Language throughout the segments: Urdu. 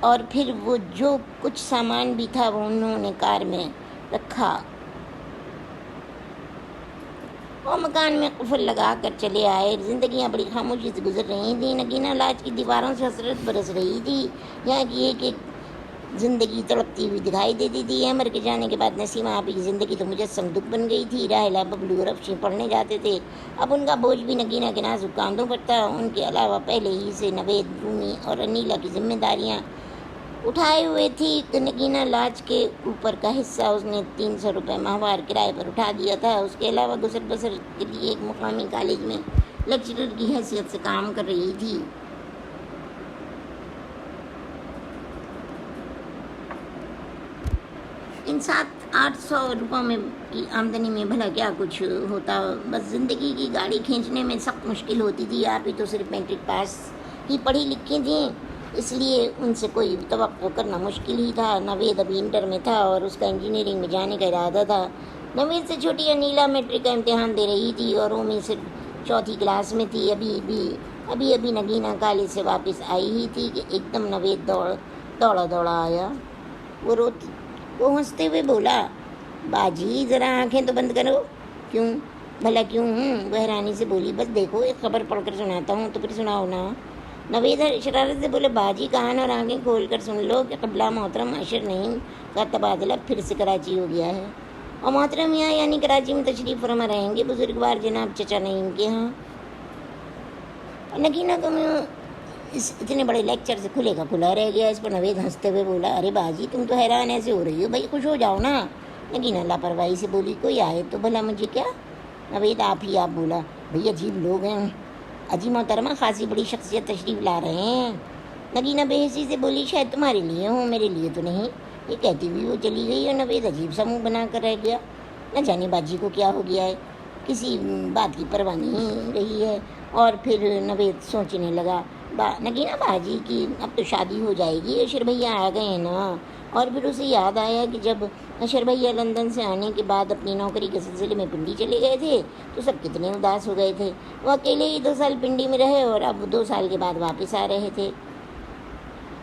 اور پھر وہ جو کچھ سامان بھی تھا وہ انہوں نے کار میں رکھا اور مکان میں قفل لگا کر چلے آئے۔ زندگیاں بڑی خاموشی سے گزر رہی تھیں۔ نگینہ لاج کی دیواروں سے حسرت برس رہی تھی۔ یہاں کی ایک ایک زندگی تڑپتی ہوئی دکھائی دیتی تھی۔ عمر کے جانے کے بعد نسیمہ آپی کی زندگی تو مجسم دکھ بن گئی تھی۔ راحلہ، ببلو اور افشیں پڑھنے جاتے تھے۔ اب ان کا بوجھ بھی نگینہ کے نازک کاندھوں پر تھا۔ ان کے علاوہ پہلے ہی سے نوید، رومی اور انیلا کی ذمہ داریاں اٹھائے ہوئے تھی۔ نگینہ لاج کے اوپر کا حصہ اس نے 300 روپے ماہوار کرائے پر اٹھا دیا تھا۔ اس کے علاوہ گزر بسر کے لیے ایک مقامی کالج میں لیکچرر کی حیثیت سے کام کر رہی تھی۔ ان 700-800 روپوں میں کی آمدنی میں بھلا کیا کچھ ہوتا، بس زندگی کی گاڑی کھینچنے میں سخت مشکل ہوتی تھی۔ آپ ہی تو صرف میٹرک پاس ہی پڑھی لکھی تھیں، اس لیے ان سے کوئی توقع کرنا مشکل ہی تھا۔ نوید ابھی انٹر میں تھا اور اس کا انجینئرنگ میں جانے کا ارادہ تھا۔ نوید سے چھوٹی انیلا میٹرک کا امتحان دے رہی تھی اور رومی صرف 4تھی کلاس میں تھی۔ ابھی نگینہ کالج سے واپس آئی ہی تھی کہ ایک دم نوید دوڑا آیا۔ وہ ہنستے ہوئے بولا، باجی ذرا آنکھیں تو بند کرو۔ کیوں؟ بھلا کیوں؟ وہ حیرانی سے بولی، بس دیکھو ایک خبر پڑھ کر سناتا ہوں تو پھر سناؤ نا۔ نوید شرارت سے بولے، باجی کان اور آنکھیں کھول کر سن لو کہ قبلہ محترم اشر نعیم کا تبادلہ پھر سے کراچی ہو گیا ہے اور محترم یہاں یعنی کراچی میں تشریف فرما رہیں گے بزرگوار جناب چچا نعیم کے ہاں۔ نگینہ کو اس اتنے بڑے لیکچر سے کھلے کا کھلا رہ گیا۔ اس پر نوید ہنستے ہوئے بولا، ارے باجی تم تو حیران ایسے ہو رہی ہو، بھائی خوش ہو جاؤ نا۔ نگینہ لاپرواہی سے بولی، کوئی آئے تو بھلا مجھے کیا؟ نوید آپ بولا، بھئی عجیب لوگ ہیں، اجی محترمہ خاصی بڑی شخصیت تشریف لا رہے ہیں۔ نگینہ بے حسی سے بولی، شاید تمہارے لیے ہوں، میرے لیے تو نہیں۔ یہ کہتی ہوئی وہ چلی گئی اور نوید عجیب سا منہ بنا کر رہ گیا۔ نہ جانے باجی کو کیا ہو گیا ہے، کسی بات کی پرواہ نہیں رہی ہے۔ اور پھر نوید سوچنے لگا، نگینہ باجی کی اب تو شادی ہو جائے گی، اشر بھیا آ گئے ہیں نا۔ اور پھر اسے یاد آیا کہ جب اشر بھیا لندن سے آنے کے بعد اپنی نوکری کے سلسلے میں پنڈی چلے گئے تھے تو سب کتنے اداس ہو گئے تھے۔ وہ اکیلے ہی 2 سال پنڈی میں رہے اور اب 2 سال کے بعد واپس آ رہے تھے۔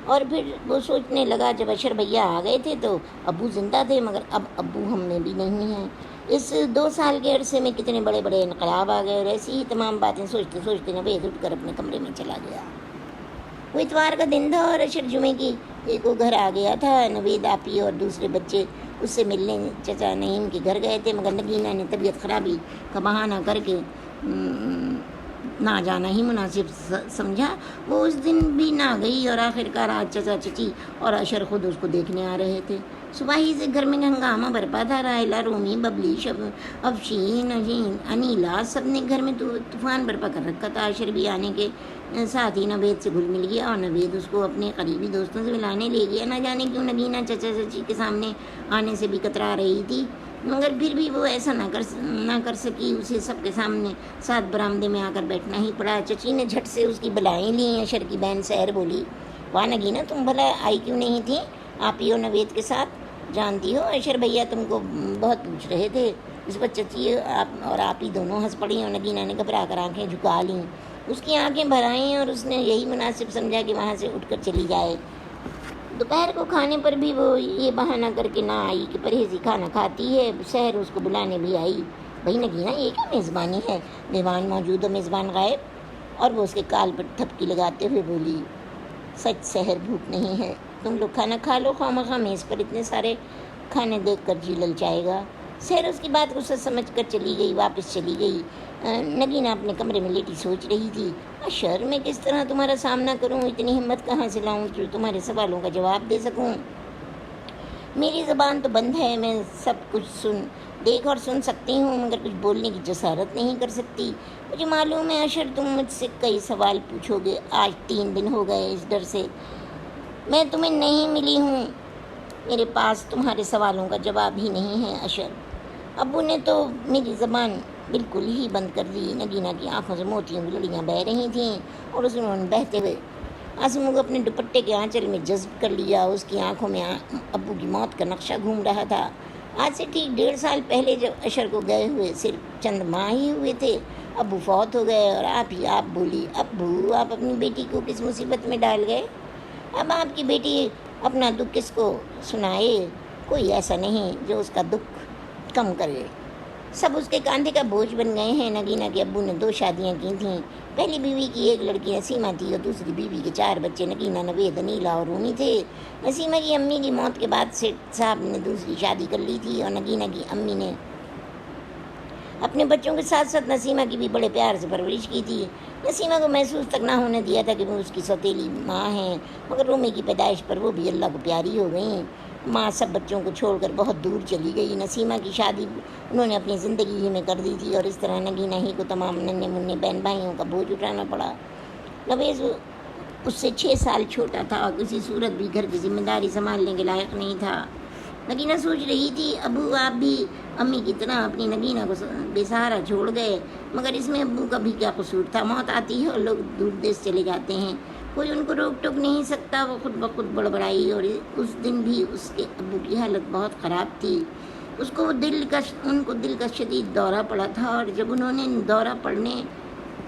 اور پھر وہ سوچنے لگا، جب اشر بھیا آ گئے تھے تو ابو زندہ تھے، مگر اب ابو ہم میں بھی نہیں ہیں۔ اس 2 سال کے عرصے میں کتنے بڑے بڑے انقلاب آ گئے، اور ایسی ہی تمام باتیں سوچتے سوچتے نوید اٹھ کر اپنے کمرے میں چلا گیا۔ وہ اتوار کا دن تھا اور اشر جمعے کی ایک وہ گھر آ گیا تھا۔ نوید، آپی اور دوسرے بچے اس سے ملنے چچا نعیم کے گھر گئے تھے، مگر نگینہ نے طبیعت خرابی کا بہانہ کر کے نہ جانا ہی مناسب سمجھا۔ وہ اس دن بھی نہ گئی اور آخرکار آج چچا چچی اور اشر خود اس کو دیکھنے آ رہے تھے۔ صبح ہی سے گھر میں ہنگامہ برپا تھا۔ راحلہ، رومی، ببلی، افشین، انیلا سب نے گھر میں طوفان برپا کر رکھا تھا۔ اشر بھی آنے کے ساتھ ہی نوید سے گھل مل گیا اور نوید اس کو اپنے قریبی دوستوں سے ملانے لے گیا۔ نہ جانے کیوں نگینہ چچا چچی کے سامنے آنے سے بھی کترا رہی تھی، مگر پھر بھی وہ ایسا نہ کر سکی۔ اسے سب کے سامنے ساتھ برآمدے میں آ کر بیٹھنا ہی پڑا۔ چچی نے جھٹ سے اس کی بلائیں لیں۔ اشر کی بہن سحر بولی، واہ نگینہ، تم بھلا آئی کیوں نہیں تھی آپی اور نوید کے ساتھ؟ جانتی ہو اشر بھیا تم کو بہت پوچھ رہے تھے۔ اس پر چچی اور آپی دونوں ہنس پڑی اور نگینہ نے گھبرا کر آنکھیں جھکا لیں۔ اس کی آنکھیں بھر آئیں اور اس نے یہی مناسب سمجھا کہ وہاں سے اٹھ کر چلی جائے۔ دوپہر کو کھانے پر بھی وہ یہ بہانہ کر کے نہ آئی کہ پرہیزی کھانا کھاتی ہے۔ سحر اس کو بلانے بھی آئی۔ بھائی نگینہ، یہ کیا میزبانی ہے، میزبان موجود و میزبان غائب؟ اور وہ اس کے کال پر تھپکی لگاتے ہوئے بولی، سچ سحر بھوک نہیں ہے، تم لوگ کھانا کھا لو، خواہ میز پر اتنے سارے کھانے دیکھ کر جی للچائے گا۔ سحر اس کی بات کو سچ سمجھ کر چلی گئی، واپس چلی گئی۔ نگینہ اپنے کمرے میں لیٹی سوچ رہی تھی، اشر میں کس طرح تمہارا سامنا کروں، اتنی ہمت کہاں سے لاؤں جو تمہارے سوالوں کا جواب دے سکوں؟ میری زبان تو بند ہے، میں سب کچھ دیکھ اور سن سکتی ہوں، مگر کچھ بولنے کی جسارت نہیں کر سکتی۔ مجھے معلوم ہے اشر تم مجھ سے کئی سوال پوچھو گے، آج 3 دن ہو گئے اس ڈر سے میں تمہیں نہیں ملی ہوں، میرے پاس تمہارے سوالوں کا جواب ہی نہیں ہے اشر۔ ابو نے تو میری زبان بالکل ہی بند کر دی۔ نگینہ کی آنکھوں سے موتیوں کی لڑیاں بہہ رہی تھیں اور اس نے بہتے ہوئے آنسوؤں کو اپنے دوپٹے کے آنچل میں جذب کر لیا۔ اس کی آنکھوں میں ابو کی موت کا نقشہ گھوم رہا تھا۔ آج سے ٹھیک 1.5 سال پہلے جب اشر کو گئے ہوئے صرف چند ماہ ہی ہوئے تھے، ابو فوت ہو گئے اور آپ بولی، ابو آپ اپنی بیٹی کو کس مصیبت میں ڈال گئے؟ اب آپ کی بیٹی اپنا دکھ کس کو سنائے؟ کوئی ایسا نہیں جو اس کا دکھ کم کرے۔ سب اس کے کاندھے کا بوجھ بن گئے ہیں۔ نگینہ کے ابو نے 2 شادیاں کی تھیں۔ پہلی بیوی کی ایک لڑکی نسیمہ تھی اور دوسری بیوی کے 4 بچے نگینہ، نوید، انیلہ اور رومی تھے۔ نسیمہ کی امی کی موت کے بعد سیٹھ صاحب نے دوسری شادی کر لی تھی اور نگینہ کی امی نے اپنے بچوں کے ساتھ ساتھ نسیمہ کی بھی بڑے پیار سے پرورش کی تھی۔ نسیمہ کو محسوس تک نہ ہونے دیا تھا کہ وہ اس کی سوتیلی ماں ہیں، مگر رومی کی پیدائش پر وہ بھی اللہ کو پیاری ہو گئیں۔ ماں سب بچوں کو چھوڑ کر بہت دور چلی گئی۔ نسیمہ کی شادی انہوں نے اپنی زندگی ہی میں کر دی تھی اور اس طرح نگینہ ہی کو تمام ننھے منھے بہن بھائیوں کا بوجھ اٹھانا پڑا۔ نوید اس سے 6 سال چھوٹا تھا اور کسی صورت بھی گھر کی ذمہ داری سنبھالنے کے لائق نہیں تھا۔ نگینہ سوچ رہی تھی، ابو آپ بھی امی کی طرح اپنی نگینہ کو بے سہارا چھوڑ گئے، مگر اس میں ابو کا بھی کیا قصور تھا؟ موت آتی ہے اور لوگ دور دیش چلے جاتے ہیں، کوئی ان کو روک ٹوک نہیں سکتا۔ وہ خود بخود بڑبڑائی اور اس دن بھی اس کے ابو کی حالت بہت خراب تھی۔ ان کو دل کا شدید دورہ پڑا تھا اور جب انہوں نے دورہ پڑنے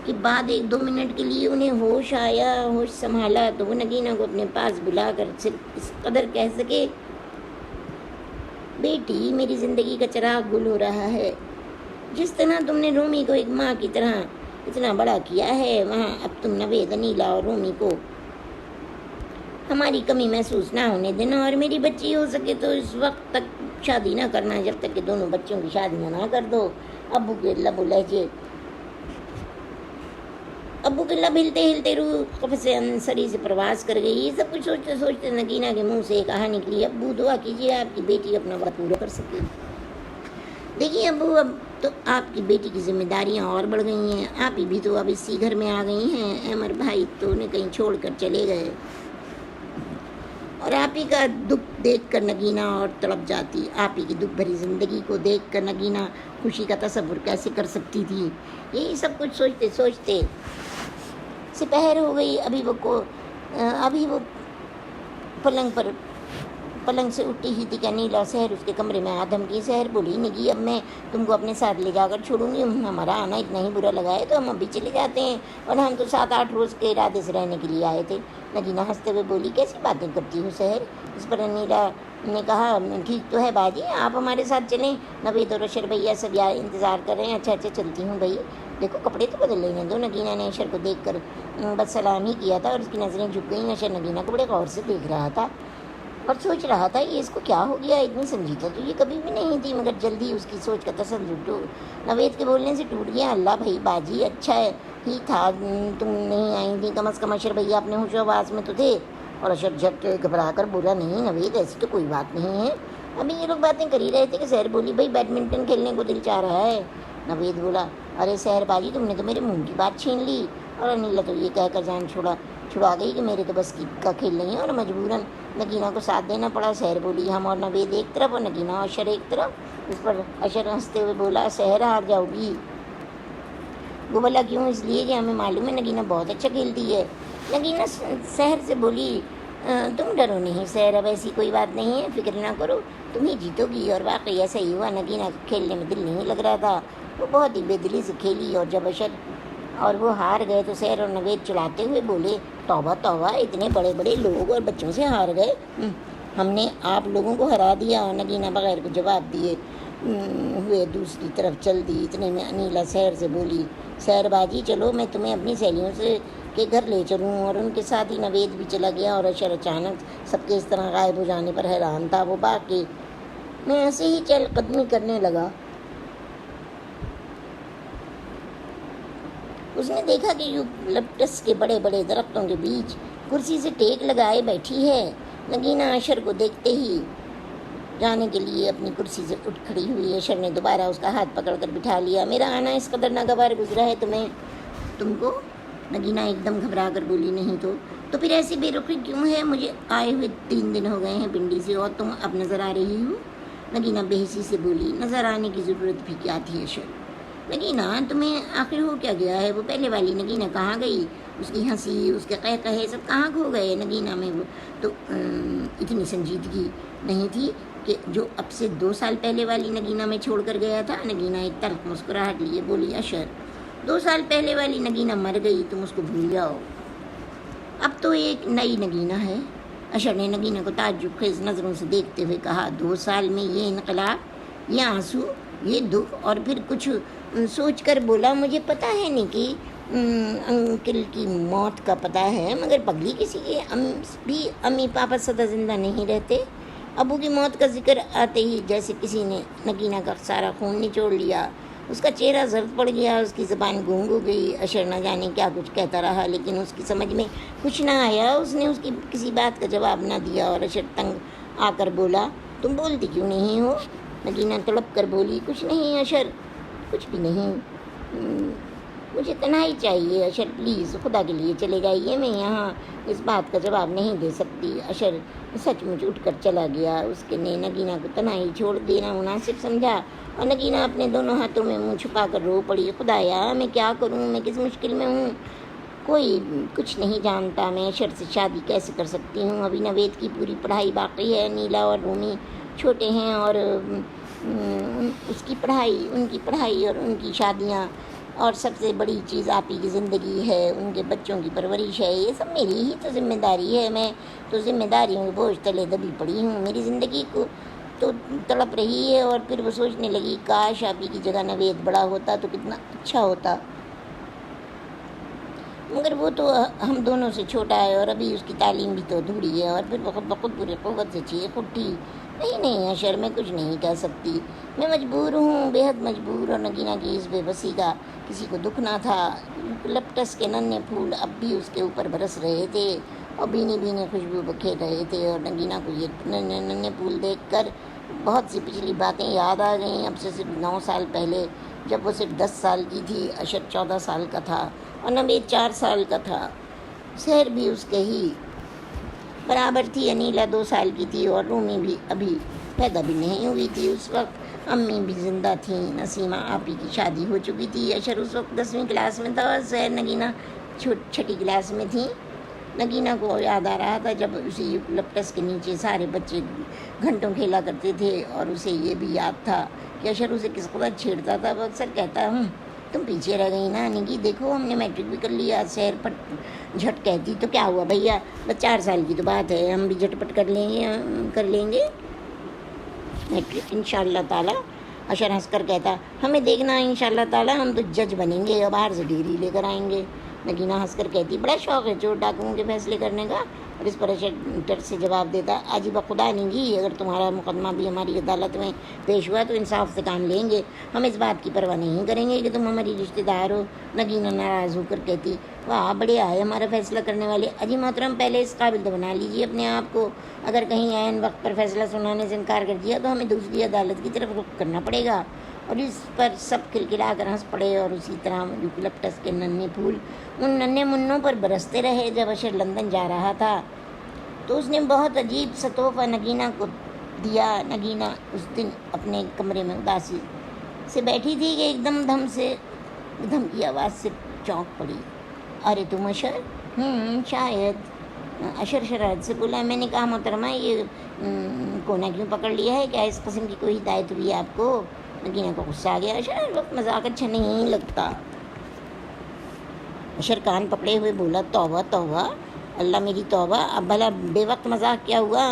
کے بعد 1-2 منٹ کے لیے انہیں ہوش آیا، ہوش سنبھالا، تو وہ نگینہ کو اپنے پاس بلا کر صرف اس قدر کہہ سکے، بیٹی میری زندگی کا چراغ گل ہو رہا ہے۔ جس طرح تم نے رومی کو ایک ماں کی طرح اتنا بڑا کیا ہے، وہاں اب تم نوید، انیلہ اور رومی کو ہماری کمی محسوس نہ ہونے دینا، اور میری بچی ہو سکے تو اس وقت تک شادی نہ کرنا جب تک کہ دونوں بچوں کی شادیاں نہ کر دو۔ ابو کے لب ہلتے ہلتے روح قفس انصری سے پرواز کر گئی۔ یہ سب کچھ سوچتے سوچتے نگینہ کے منہ سے کہا نکلی، ابو دعا کیجیے آپ کی بیٹی اپنا وعدہ پورا کر سکے۔ دیکھیے ابو، اب تو آپ کی بیٹی کی ذمہ داریاں اور بڑھ گئی ہیں، آپ ہی بھی تو اب اسی گھر میں آ گئی ہیں۔ احمد بھائی تو انہیں کہیں چھوڑ کر چلے گئے اور آپ ہی کا دکھ دیکھ کر نگینہ اور تڑپ جاتی۔ آپ ہی کی دکھ بھری زندگی کو دیکھ کر نگینہ خوشی کا تصور کیسے کر سکتی تھی؟ یہی سب کچھ سوچتے سوچتے سپہر ہو گئی۔ ابھی وہ پلنگ سے اٹھی ہی تھی کہ انیلہ سحر اس کے کمرے میں آدم کی۔ سحر بولی، نگی اب میں تم کو اپنے ساتھ لے جا کر چھوڑوں گی، ہمارا آنا اتنا ہی برا لگا ہے تو ہم ابھی چلے جاتے ہیں، اور ہم تو 7-8 روز کے ارادے سے رہنے کے لیے آئے تھے۔ نگینہ ہنستے ہوئے بولی، کیسی باتیں کرتی ہو سحر؟ اس پر انیلہ نے کہا، ٹھیک تو ہے باجی، آپ ہمارے ساتھ چلیں، نوید اور اشر بھیا سب انتظار کر رہے ہیں۔ اچھا چلتی ہوں بھائی، دیکھو کپڑے تو بدل لینے دو۔ نگینہ نے اشر کو دیکھ کر بس سلام ہی کیا تھا اور اس کی نظریں جھک گئیں۔ اشر نگینہ کو بڑے غور سے دیکھ رہا تھا اور سوچ رہا تھا، یہ اس کو کیا ہو گیا؟ اتنی سنجیدہ تو یہ کبھی بھی نہیں تھی، مگر جلدی اس کی سوچ کا تسلسل نوید کے بولنے سے ٹوٹ گیا۔ اللہ بھائی باجی، اچھا ہی تھا تم نہیں آئی تھی، کم از کم اشر بھیا اپنے ہوش و آواز میں تو تھے۔ اور اشر جھٹ کے گھبرا کر بولا، نہیں نوید، ایسی تو کوئی بات نہیں ہے۔ ابھی یہ لوگ باتیں کر ہی رہے تھے کہ سحر بولی، بھائی بیڈمنٹن کھیلنے کو دل چاہ رہا ہے۔ نوید بولا، ارے سحر باجی، تم نے تو میرے منہ کی بات چھین لی۔ اور انیلہ تو یہ کہہ کر جان چھڑا گئی کہ میرے تو بس کا کھیل نہیں ہے اور مجبوراً نگینہ کو ساتھ دینا پڑا۔ سحر بولی، ہم اور نوید ایک طرف اور نگینہ اور اشر ایک طرف۔ اس پر اشر ہنستے ہوئے بولا، سحر ہار جاؤ گی؟ وہ بولا، کیوں؟ اس لیے کہ ہمیں معلوم ہے نگینہ بہت اچھا کھیلتی ہے۔ نگینہ سحر سے بولی، تم ڈرو نہیں سحر، اب ایسی کوئی بات نہیں ہے، فکر نہ کرو، تم ہی جیتو گی۔ اور واقعی ایسا ہی ہوا، نگینہ کھیلنے میں دل نہیں لگ رہا تھا، وہ بہت ہی بے دلی سے کھیلی، اور جب اشر اور وہ ہار گئے تو سحر اور نوید چڑھاتے ہوئے بولے، توبہ توبہ، اتنے بڑے بڑے لوگ اور بچوں سے ہار گئے، ہم نے آپ لوگوں کو ہرا دیا۔ اور نگینہ بغیر کو جواب دیے ہوئے دوسری طرف چل دی۔ اتنے میں انیلہ سحر سے بولی، سحر باجی چلو، میں تمہیں اپنی سہیلیوں کے گھر لے چلوں۔ اور ان کے ساتھ ہی نوید بھی چلا گیا، اور اشر اچانک سب کے اس طرح غائب ہو جانے پر حیران تھا۔ وہ باقی میں ایسے ہی چل قدمی کرنے لگا۔ اس نے دیکھا کہ یوکلپٹس کے بڑے بڑے درختوں کے بیچ کرسی سے ٹیک لگائے بیٹھی ہے۔ نگینہ اشر کو دیکھتے ہی جانے کے لیے اپنی کرسی سے اٹھ کھڑی ہوئی۔ اشر نے دوبارہ اس کا ہاتھ پکڑ کر بٹھا لیا۔ میرا آنا اس قدر ناگوار گزرا ہے تم کو؟ نگینہ ایک دم گھبرا کر بولی، نہیں تو پھر ایسی بے رخی کیوں ہے؟ مجھے آئے ہوئے 3 دن ہو گئے ہیں پنڈی سے، اور تم اب نظر آ رہی ہو؟ نگینہ بے حسی سے بولی، نظر آنے کی ضرورت بھی کیا تھی اشر؟ نگینہ تمہیں آخر ہو کیا گیا ہے؟ وہ پہلے والی نگینہ کہاں گئی؟ اس کی ہنسی، اس کے قہقہے سب کہاں کھو گئے؟ نگینہ میں وہ تو اتنی سنجیدگی نہیں تھی کہ جو اب سے 2 سال پہلے والی نگینہ میں چھوڑ کر گیا تھا۔ نگینہ ایک تلخ مسکراہٹ لیے بولی، اشر 2 سال پہلے والی نگینہ مر گئی، تم اس کو بھول جاؤ۔ اب تو ایک نئی نگینہ ہے۔ اشر نے نگینہ کو تعجب خیز نظروں سے دیکھتے ہوئے کہا، 2 سال میں یہ انقلاب، یہ آنسو، یہ دکھ، اور پھر کچھ سوچ کر بولا، مجھے پتہ ہے نہیں کہ انکل کی موت کا پتہ ہے، مگر پگلی کسی کے بھی امی پاپا سدا زندہ نہیں رہتے۔ ابو کی موت کا ذکر آتے ہی جیسے کسی نے نگینہ کا سارا خون نچوڑ لیا، اس کا چہرہ زرد پڑ گیا، اس کی زبان گونگ ہو گئی۔ اشر نہ جانے کیا کچھ کہتا رہا، لیکن اس کی سمجھ میں کچھ نہ آیا۔ اس نے اس کی کسی بات کا جواب نہ دیا اور اشر تنگ آ کر بولا، تم بولتی کیوں نہیں ہو؟ نگینہ تڑپ کر بولی، کچھ نہیں اشر، کچھ بھی نہیں، مجھے تنہائی چاہیے۔ اشر پلیز خدا کے لیے چلے جائیے، میں یہاں اس بات کا جواب نہیں دے سکتی۔ اشر سچ مچ اٹھ کر چلا گیا۔ اس کے نے نگینہ کو تنہائی چھوڑ دینا مناسب سمجھا اور نگینہ اپنے دونوں ہاتھوں میں منہ چھپا کر رو پڑی، خدایا میں کیا کروں، میں کس مشکل میں ہوں، کوئی کچھ نہیں جانتا، میں اشر سے شادی کیسے کر سکتی ہوں؟ ابھی نوید کی پوری پڑھائی باقی ہے، نیلا اور رومی چھوٹے ہیں، اور اس کی پڑھائی، ان کی پڑھائی اور ان کی شادیاں، اور سب سے بڑی چیز آپ ہی کی زندگی ہے، ان کے بچوں کی پرورش ہے، یہ سب میری ہی تو ذمہ داری ہے۔ میں تو ذمہ داریوں کے بوجھ تلے دبی پڑی ہوں، میری زندگی کو تو تڑپ رہی ہے۔ اور پھر وہ سوچنے لگی، کاش آپ ہی کی جگہ نوید بڑا ہوتا تو کتنا اچھا ہوتا، مگر وہ تو ہم دونوں سے چھوٹا ہے اور ابھی اس کی تعلیم بھی تو ادھوری ہے۔ اور پھر وہ خود بخود پوری قوت سے چیخ اٹھی، نہیں اشر، میں کچھ نہیں کہہ سکتی، میں مجبور ہوں، بے حد مجبور۔ اور نگینہ کی اس بے بسی کا کسی کو دکھ نہ تھا۔ لپٹس کے ننھے پھول اب بھی اس کے اوپر برس رہے تھے اور بھینی بھینی خوشبو بکھیر رہے تھے، اور نگینہ کو یہ ننھے پھول دیکھ کر بہت سی پچھلی باتیں یاد آ گئیں، اب سے صرف 9 سال پہلے، جب وہ صرف 10 سال کی تھی، اشر 14 سال کا تھا اور نوید 4 سال کا تھا۔ سحر بھی اس کے ہی برابر تھی، انیلا 2 سال کی تھی اور رومی بھی ابھی پیدا بھی نہیں ہوئی تھی۔ اس وقت امی بھی زندہ تھیں، نسیمہ آپی کی شادی ہو چکی تھی۔ اشر اس وقت 10ویں کلاس میں تھا اور سحر نگینہ چھٹی کلاس میں تھی۔ نگینہ کو یاد آ رہا تھا جب اسی یوکلپٹس کے نیچے سارے بچے گھنٹوں کھیلا کرتے تھے، اور اسے یہ بھی یاد تھا کہ اشر اسے کس قدر چھیڑتا تھا۔ وہ اکثر کہتا، تم پیچھے رہ گئی نا نگی، دیکھو ہم نے میٹرک بھی کر لیا۔ سحر پٹ جھٹ کہتی، تو کیا ہوا بھیا، بس 4 سال کی تو بات ہے، ہم بھی جھٹ پٹ کر لیں گے میٹرک انشاءاللہ تعالیٰ۔ اشر ہنس کر کہتا، ہمیں دیکھنا انشاءاللہ تعالیٰ، ہم تو جج بنیں گے اور باہر سے ڈگری لے کر آئیں گے۔ نگینہ ہنس کر کہتی، بڑا شوق ہے چور ڈاکوؤں کے فیصلے کرنے کا۔ اور اس پر اشر ڈر سے جواب دیتا، آجی بخدا نگی، اگر تمہارا مقدمہ بھی ہماری عدالت میں پیش ہوا تو انصاف سے کام لیں گے، ہم اس بات کی پرواہ نہیں کریں گے کہ تم ہماری رشتہ دار ہو۔ نگینہ ناراض ہو کر کہتی، واہ بڑے آئے ہمارا فیصلہ کرنے والے، اجی محترم پہلے اس قابل تو بنا لیجیے اپنے آپ کو، اگر کہیں عین وقت پر فیصلہ سنانے سے انکار کر دیا تو ہمیں دوسری عدالت کی طرف رخ کرنا پڑے گا۔ اور اس پر سب کھلکھلا کر ہنس پڑے، اور اسی طرح یوکلپٹس کے ننھے پھول ان ننھے منوں پر برستے رہے۔ جب اشر لندن جا رہا تھا تو اس نے بہت عجیب سا تحفہ نگینہ کو دیا۔ نگینہ اس دن اپنے کمرے میں اداسی سے بیٹھی تھی کہ ایک دم کی آواز سے چونک پڑی، ارے تم اشر؟ شاید۔ اشر شرارت سے بولا، میں نے کہا محترمہ یہ کونا کیوں پکڑ لیا ہے، کیا اس قسم کی کوئی ہدایت ہوئی ہے آپ کو؟ نگینہ کو غصہ آ گیا، اشر ہر وقت مذاق اچھا نہیں لگتا۔ اشر کان پکڑے ہوئے بولا، توبہ توبہ، اللہ میری توبہ، اب بھلا بے وقت مذاق کیا ہوا،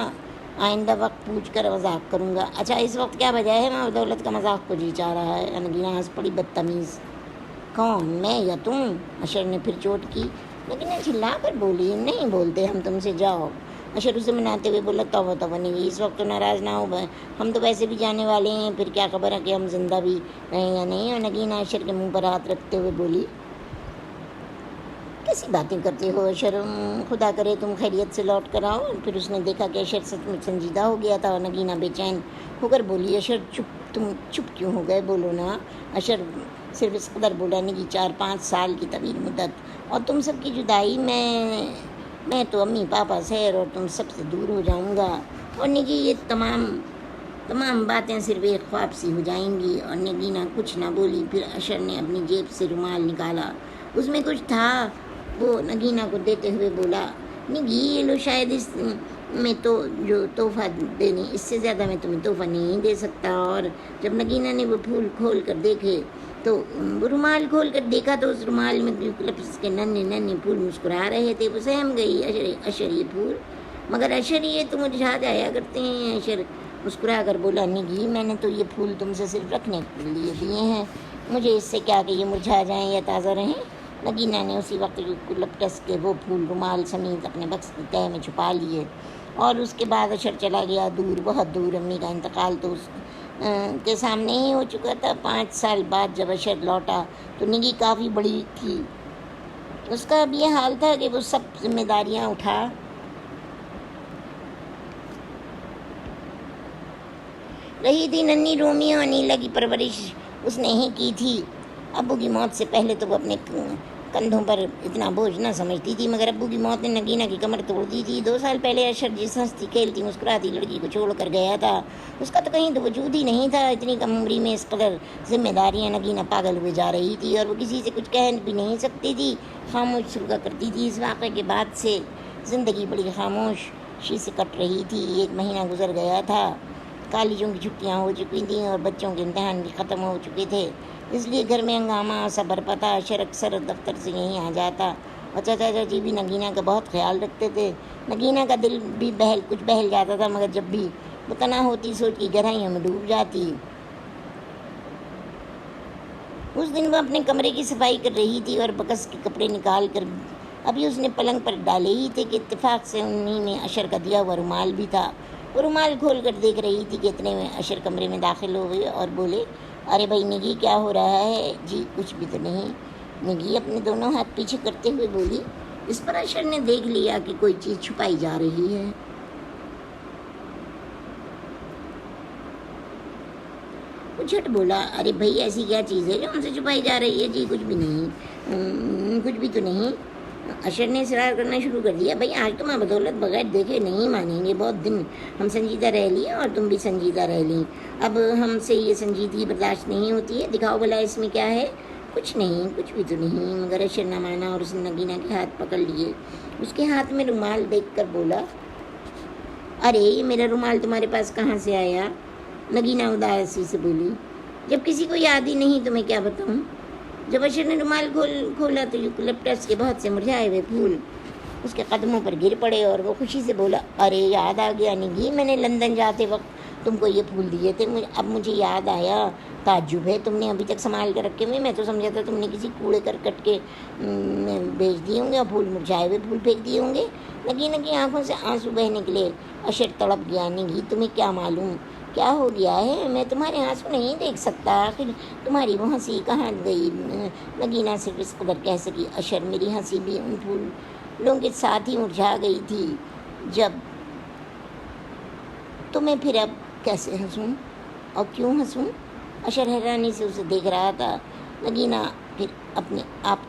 آئندہ وقت پوچھ کر مذاق کروں گا۔ اچھا اس وقت کیا وجہ ہے، ماں دولت کا مذاق کو جی چاہ رہا ہے؟ نگینہ ہنس پڑی، بدتمیز، کون، میں یا تم؟ اشر نے پھر چوٹ کی۔ نگینہ چلا کر بولی، نہیں بولتے ہم تم سے، جاؤ۔ اشر اسے مناتے ہوئے بولا، توبہ توبہ نہیں، اس وقت تو ناراض نہ ہو، ہم تو ویسے بھی جانے والے ہیں، پھر کیا خبر ہے کہ ہم زندہ بھی رہیں یا نہیں۔ اور نگینہ اشر کے منہ پر ہاتھ رکھتے ہوئے بولی، کیسی باتیں کرتے ہو اشر، خدا کرے تم خیریت سے لوٹ کر آؤ۔ پھر اس نے دیکھا کہ اشر سچ مچ سنجیدہ ہو گیا تھا، اور نگینہ بے چین ہو کر بولی، اشر تم چپ کیوں ہو گئے، بولو نا۔ اشر صرف اس قدر بولا، نگی 4-5 سال کی طویل مدت اور تم سب کی جدائی، میں تو امی پاپا سحر اور تم سب سے دور ہو جاؤں گا، اور نگی یہ تمام باتیں صرف ایک خواب سی ہو جائیں گی۔ اور نگینہ کچھ نہ بولی۔ پھر اشر نے اپنی جیب سے رومال نکالا، اس میں کچھ تھا، وہ نگینہ کو دیتے ہوئے بولا، نگی یہ لو، شاید اس میں تو جو تحفہ دینے، اس سے زیادہ میں تمہیں تحفہ نہیں دے سکتا۔ اور جب نگینہ نے وہ پھول کھول کر دیکھے تو وہ رومال کھول کر دیکھا تو اس رومال میں یوکلپٹس کے ننھے ننھے پھول مسکرا رہے تھے. وہ سہم گئی. اشر یہ پھول مگر اشر یہ تو مرجھا جایا کرتے ہیں. اشر مسکرا کر بولا نگی میں نے تو یہ پھول تم سے صرف رکھنے کے لیے دیے ہیں. مجھے اس سے کیا کہ یہ مرجھا جائیں یا تازہ رہیں. نگینہ نے اسی وقت یوکلپٹس کے وہ پھول رومال سمیت اپنے بکس کی تہہ میں چھپا لیے اور اس کے بعد اشر چلا گیا دور، بہت دور. امی کا انتقال تو اس کے سامنے ہی ہو چکا تھا. 5 سال بعد جب اشر لوٹا تو نگی کافی بڑی تھی. اس کا اب یہ حال تھا کہ وہ سب ذمہ داریاں اٹھا رہی تھی. ننھی رومی اور نیلا کی پرورش اس نے ہی کی تھی. ابو کی موت سے پہلے تو وہ اپنے کندھوں پر اتنا بوجھ نہ سمجھتی تھی، مگر ابو کی موت نے نگینہ کی کمر توڑ دی تھی. 2 سال پہلے اشر جس ہنستی کھیلتی مسکراتی لڑکی کو چھوڑ کر گیا تھا، اس کا تو کہیں تو وجود ہی نہیں تھا. اتنی کم عمری میں اس قدر ذمہ داریاں. نگینہ پاگل ہوئے جا رہی تھی اور وہ کسی سے کچھ کہہ بھی نہیں سکتی تھی. خاموش سلوکا کرتی تھی. اس واقعے کے بعد سے زندگی بڑی خاموشی سے کٹ رہی تھی. 1 مہینہ گزر گیا تھا. کالجوں کی چھٹیاں ہو چکی تھیں اور بچوں کے امتحان بھی ختم ہو چکے تھے، اس لیے گھر میں ہنگامہ سا برپا تھا. اشر اکثر دفتر سے یہیں آ جاتا اور چچا چاچی بھی نگینہ کا بہت خیال رکھتے تھے. نگینہ کا دل بھی کچھ بہل جاتا تھا، مگر جب بھی وہ تنہا ہوتی سوچ کی گہرائیوں میں ڈوب جاتی. اس دن وہ اپنے کمرے کی صفائی کر رہی تھی اور بکس کے کپڑے نکال کر ابھی اس نے پلنگ پر ڈالے ہی تھے کہ اتفاق سے انہی میں اشر کا دیا ہوا رومال بھی تھا. وہ رومال کھول کر دیکھ رہی تھی کہ اتنے میں اشر کمرے میں داخل ہو گئے اور بولے ارے بھائی نگی کیا ہو رہا ہے؟ جی کچھ بھی تو نہیں. نگی اپنے دونوں ہاتھ پیچھے کرتے ہوئے بولی. اس پر اشر نے دیکھ لیا کہ کوئی چیز چھپائی جا رہی ہے. وہ جھٹ بولا ارے بھائی ایسی کیا چیز ہے جو ہم سے چھپائی جا رہی ہے؟ جی کچھ بھی نہیں. کچھ بھی تو نہیں. اشر نے اصرار کرنا شروع کر دیا. بھائی آج تم بدولت بغیر دیکھے نہیں مانیں گے. بہت دن ہم سنجیدہ رہ لیے اور تم بھی سنجیدہ رہ لیں. اب ہم سے یہ سنجیدگی برداشت نہیں ہوتی ہے. دکھاؤ بھلا اس میں کیا ہے؟ کچھ نہیں. کچھ بھی تو نہیں. مگر اشر نہ مانا اور اس نے نگینہ کے ہاتھ پکڑ لیے. اس کے ہاتھ میں رومال دیکھ کر بولا ارے یہ میرا رومال تمہارے پاس کہاں سے آیا؟ نگینہ اداسی سے بولی. جب کسی کو یاد ہی نہیں تو میں کیا بتاؤں؟ جب اشر نے رومال کھولا تو یوکلپٹس کے بہت سے مرجھائے ہوئے پھول اس کے قدموں پر گر پڑے اور وہ خوشی سے بولا ارے یاد آ گیا نگی، میں نے لندن جاتے وقت تم کو یہ پھول دیے تھے. اب مجھے یاد آیا. تعجب ہے تم نے ابھی تک سنبھال کر رکھے ہوئے. میں تو سمجھا تھا تم نے کسی کوڑے کرکٹ کے بیچ دیے ہوں گے اور پھول مرجھائے ہوئے پھول پھینک دیے ہوں گے. نگینہ کی آنکھوں سے آنسو بہنے نکلے. اشر تڑپ گیا. نگی تمہیں کیا معلوم کیا ہو گیا ہے؟ میں تمہارے آنسو نہیں دیکھ سکتا. آخر تمہاری وہ ہنسی کہاں گئی؟ نگینہ صرف اس قدر کہہ سکی اشر میری ہنسی بھی ان پھولوں کے ساتھ ہی مرجھا گئی تھی جب تمہیں پھر اب کیسے ہنسوں اور کیوں ہنسوں؟ اشر حیرانی سے اسے دیکھ رہا تھا. نگینہ پھر اپنے آپ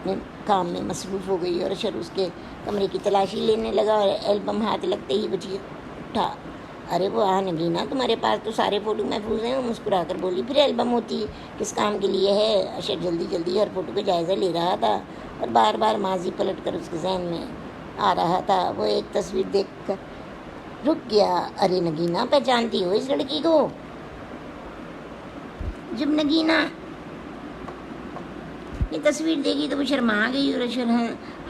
میں کام میں مصروف ہو گئی اور اشر اس کے کمرے کی تلاشی لینے لگا اور ایلبم ہاتھ لگتے ہی وہ چیخ اٹھا ارے وہ نگینہ تمہارے پاس تو سارے فوٹو محفوظ ہیں. وہ مسکرا کر بولی. پھر ایلبم ہوتی کس کام کے لیے ہے؟ اشر جلدی ہر فوٹو کا جائزہ لے رہا تھا اور بار بار ماضی پلٹ کر اس کے ذہن میں آ رہا تھا. وہ ایک تصویر دیکھ کر رک گیا. ارے نگینہ پہچانتی ہو اس لڑکی کو؟ جب نگینہ یہ تصویر دیکھی تو وہ شرما گئی اور اشر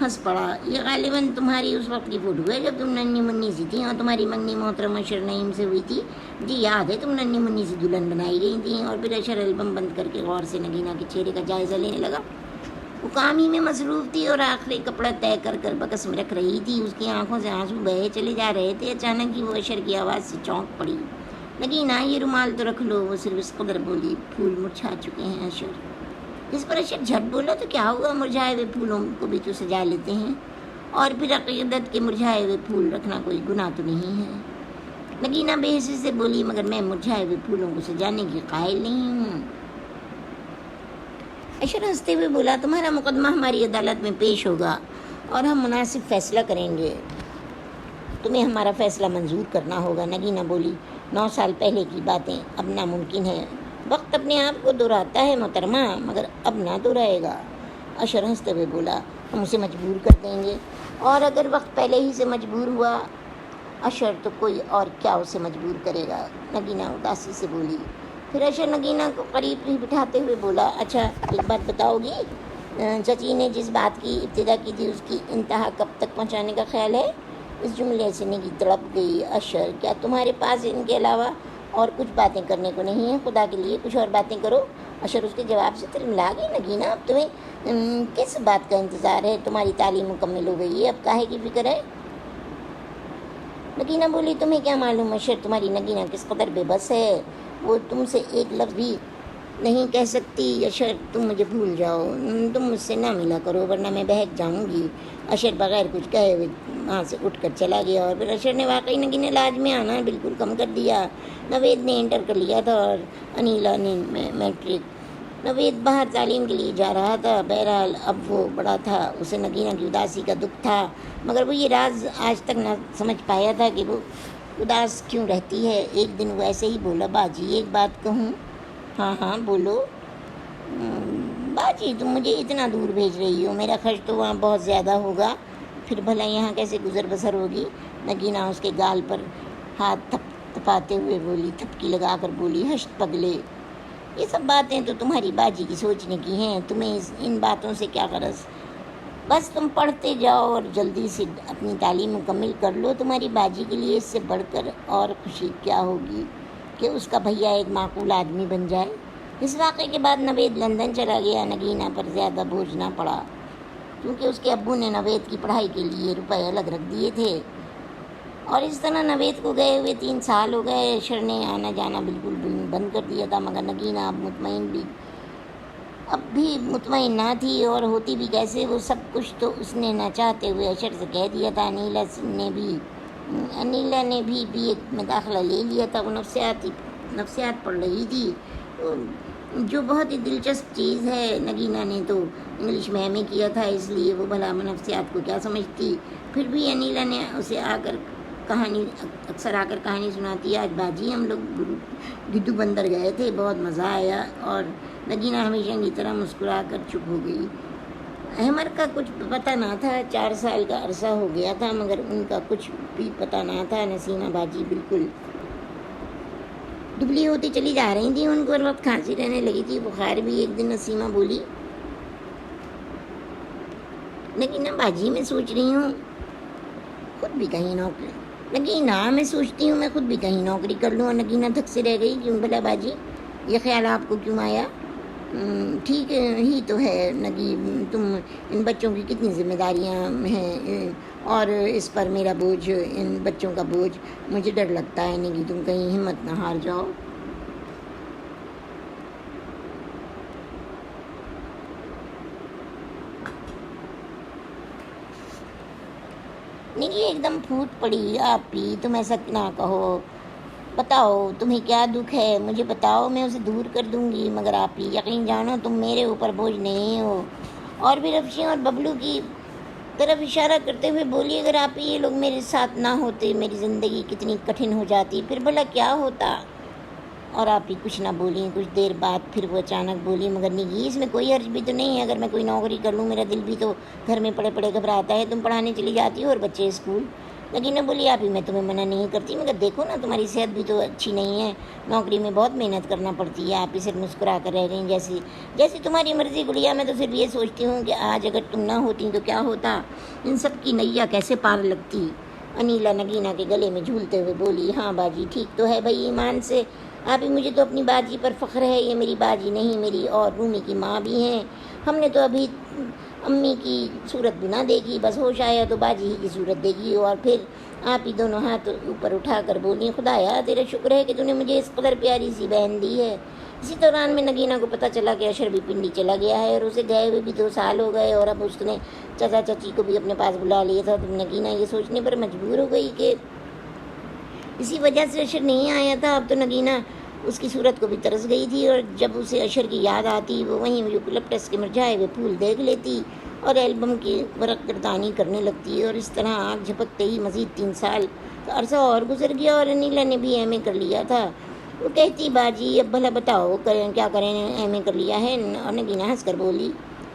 ہنس پڑا. یہ غالباً تمہاری اس وقت کی فوٹو ہے جب تم ننھی منی سی تھی اور تمہاری منگنی محترم اشر نعیم سے ہوئی تھی. مجھے یاد ہے تم ننھی منی سی دلہن بنائی گئی تھیں. اور پھر اشر ایلبم بند کر کے غور سے نگینہ کے چہرے کا جائزہ لینے لگا. وہ کام ہی میں مصروف تھی اور آخری کپڑا طے کر بکس میں رکھ رہی تھی. اس کی آنکھوں سے آنسو بہے چلے جا رہے تھے. اچانک ہی وہ اشر کی آواز سے چونک پڑی. نگینہ یہ رومال تو رکھ لو. وہ صرف اس قدر بولی. پھول مرجھا چکے ہیں اشر. اس پر اشر جھٹ بولا تو کیا ہوا؟ مرجھائے ہوئے پھولوں کو بھی تو سجا لیتے ہیں اور پھر عقیدت کے مرجھائے ہوئے پھول رکھنا کوئی گناہ تو نہیں ہے. نگینہ بے حسی سے بولی مگر میں مرجھائے ہوئے پھولوں کو سجانے کی قائل نہیں ہوں. اشر ہنستے ہوئے بولا تمہارا مقدمہ ہماری عدالت میں پیش ہوگا اور ہم مناسب فیصلہ کریں گے. تمہیں ہمارا فیصلہ منظور کرنا ہوگا. نگینہ بولی. 9 سال پہلے کی باتیں اب ناممکن ہے. وقت اپنے آپ کو دہراتا ہے محترمہ مگر اب نہ دہرائے گا. اشر ہنستے ہوئے بولا ہم اسے مجبور کر دیں گے. اور اگر وقت پہلے ہی سے مجبور ہوا اشر تو کوئی اور کیا اسے مجبور کرے گا؟ نگینہ اداسی سے بولی. پھر اشر نگینہ کو قریب ہی بٹھاتے ہوئے بولا، اچھا ایک بات بتاؤ گی، چچی نے جس بات کی ابتدا کی تھی اس کی انتہا کب تک پہنچانے کا خیال ہے؟ اس جملے سے نگی تڑپ گئی۔ اشر، کیا تمہارے پاس ان کے علاوہ اور کچھ باتیں کرنے کو نہیں ہیں؟ خدا کے لیے کچھ اور باتیں کرو۔ اشر اس کے جواب سے تلملا گئی۔ نگینہ، اب تمہیں کس بات کا انتظار ہے؟ تمہاری تعلیم مکمل ہو گئی ہے، اب کاہے کی فکر ہے؟ نگینہ بولی، تمہیں کیا معلوم اشر تمہاری نگینہ کس قدر بے بس ہے، وہ تم سے ایک لفظ بھی نہیں کہہ سکتی۔ اشر، تم مجھے بھول جاؤ، تم مجھ سے نہ ملا کرو ورنہ میں بہک جاؤں گی۔ اشر بغیر کچھ کہے ہوئے وہاں سے اٹھ کر چلا گیا، اور پھر اشر نے واقعی نگینہ لاج میں آنا بالکل کم کر دیا۔ نوید نے انٹر کر لیا تھا اور انیلا نے میٹرک۔ نوید باہر تعلیم کے لیے جا رہا تھا۔ بہرحال اب وہ بڑا تھا، اسے نگینہ کی اداسی کا دکھ تھا، مگر وہ یہ راز آج تک نہ سمجھ پایا تھا کہ وہ اداس کیوں رہتی ہے۔ ایک دن وہ ایسے ہی بولا، باجی ایک بات کہوں؟ ہاں ہاں بولو۔ باجی، تم مجھے اتنا دور بھیج رہی ہو، میرا خرچ تو وہاں بہت زیادہ ہوگا، پھر بھلا یہاں کیسے گزر بسر ہوگی؟ نگینہ اس کے گال پر ہاتھ تھپ تھپاتے ہوئے بولی، تھپکی لگا کر بولی، ہشت پگلے، یہ سب باتیں تو تمہاری باجی کی سوچنے کی ہیں، تمہیں ان باتوں سے کیا غرض؟ بس تم پڑھتے جاؤ اور جلدی سے اپنی تعلیم مکمل کر لو۔ تمہاری باجی کے لیے اس سے بڑھ کر اور خوشی کیا ہوگی کہ اس کا بھیا ایک معقول آدمی بن جائے۔ اس واقعے کے بعد نوید لندن چلا گیا۔ نگینہ پر زیادہ بوجھ نہ پڑا، کیونکہ اس کے ابو نے نوید کی پڑھائی کے لیے روپے الگ رکھ دیے تھے، اور اس طرح نوید کو گئے ہوئے 3 سال ہو گئے۔ اشر نے آنا جانا بالکل بند کر دیا تھا، مگر نگینہ اب بھی مطمئن نہ تھی، اور ہوتی بھی کیسے، وہ سب کچھ تو اس نے نہ چاہتے ہوئے اشر سے کہہ دیا تھا۔ انیلا نے بھی BA میں داخلہ لے لیا تھا۔ وہ نفسیات پڑھ رہی تھی، جو بہت ہی دلچسپ چیز ہے۔ نگینہ نے تو انگلش میں MA کیا تھا، اس لیے وہ بھلا نفسیات کو کیا سمجھتی۔ پھر بھی انیلا نے اسے اکثر آ کر کہانی سناتی، آج باجی ہم لوگ گڈو بندر گئے تھے، بہت مزہ آیا، اور نگینہ ہمیشہ کی طرح مسکرا کر چپ ہو گئی۔ احمر کا کچھ پتہ نہ تھا، 4 سال کا عرصہ ہو گیا تھا، مگر ان کا کچھ بھی پتہ نہ تھا۔ نسیمہ باجی بالکل دبلی ہوتی چلی جا رہی تھی، ان کو ہر وقت کھانسی رہنے لگی تھی، بخار بھی۔ ایک دن نسیمہ بولی، نگینہ باجی میں سوچ رہی ہوں خود بھی کہیں نوکری نگینہ میں سوچتی ہوں میں خود بھی کہیں نوکری کر لوں۔ اور نگینہ دھک سے رہ گئی، کیوں بھلا باجی یہ خیال آپ کو کیوں آیا؟ ٹھیک ہی تو ہے نگی، تم ان بچوں کی کتنی ذمہ داریاں ہیں، اور اس پر میرا بوجھ، ان بچوں کا بوجھ، مجھے ڈر لگتا ہے نگی تم کہیں ہمت نہ ہار جاؤ۔ نگی ایک دم پھوٹ پڑی، آپ ہی تم ایسا نہ کہو، بتاؤ تمہیں کیا دکھ ہے، مجھے بتاؤ، میں اسے دور کر دوں گی، مگر آپ ہی یقین جانو تم میرے اوپر بوجھ نہیں ہو۔ اور بھی رفشی اور ببلو کی طرف اشارہ کرتے ہوئے بولی، اگر آپ ہی یہ لوگ میرے ساتھ نہ ہوتے میری زندگی کتنی کٹھن ہو جاتی، پھر بھلا کیا ہوتا؟ اور آپ ہی کچھ نہ بولیں۔ کچھ دیر بعد پھر وہ اچانک بولی، مگر نگی اس میں کوئی حرج بھی تو نہیں ہے، اگر میں کوئی نوکری کر لوں، میرا دل بھی تو گھر میں پڑے پڑے گھبراتا ہے، تم پڑھانے چلی جاتی ہو اور بچے اسکول۔ نگینہ بولی، آپ ہی میں تمہیں منع نہیں کرتی، مگر دیکھو نا تمہاری صحت بھی تو اچھی نہیں ہے، نوکری میں بہت محنت کرنا پڑتی ہے۔ آپ ہی صرف مسکرا کر رہ گئیں، جیسی تمہاری مرضی گڑیا، میں تو صرف یہ سوچتی ہوں کہ آج اگر تم نہ ہوتی تو کیا ہوتا، ان سب کی نیا کیسے پار لگتی۔ انیلا نگینہ کے گلے میں جھولتے ہوئے بولی، ہاں باجی ٹھیک تو ہے بھائی، ایمان سے آپ ہی مجھے تو اپنی باجی پر فخر ہے، یہ میری باجی نہیں، میری اور رومی کی ماں بھی ہیں، ہم نے تو ابھی امی کی صورت بھی نہ دیکھی، بس ہوش آیا تو باجی ہی کی صورت دیکھی۔ اور پھر آپ ہی دونوں ہاتھ اوپر اٹھا کر بولی، خدایا تیرا شکر ہے کہ تو نے مجھے اس قدر پیاری سی بہن دی ہے۔ اسی دوران میں نگینہ کو پتہ چلا کہ اشر بھی پنڈی چلا گیا ہے، اور اسے گئے ہوئے بھی 2 سال ہو گئے، اور اب اس نے چچا چچی کو بھی اپنے پاس بلا لیا تھا۔ تو نگینہ یہ سوچنے پر مجبور ہو گئی کہ اسی وجہ سے اشر نہیں آیا تھا۔ اب تو نگینہ اس کی صورت کو بھی ترس گئی تھی، اور جب اسے اشر کی یاد آتی وہ وہیں یوکلپٹس کے مرجھائے ہوئے پھول دیکھ لیتی اور ایلبم کی ورق گردانی کرنے لگتی، اور اس طرح آنکھ جھپکتے ہی مزید 3 سال کا عرصہ اور گزر گیا، اور انیلا نے بھی MA کر لیا تھا۔ وہ کہتی، باجی اب بھلا بتاؤ کیا کریں، MA کر لیا ہے؟ اور نگینہ ہنس کر بولی،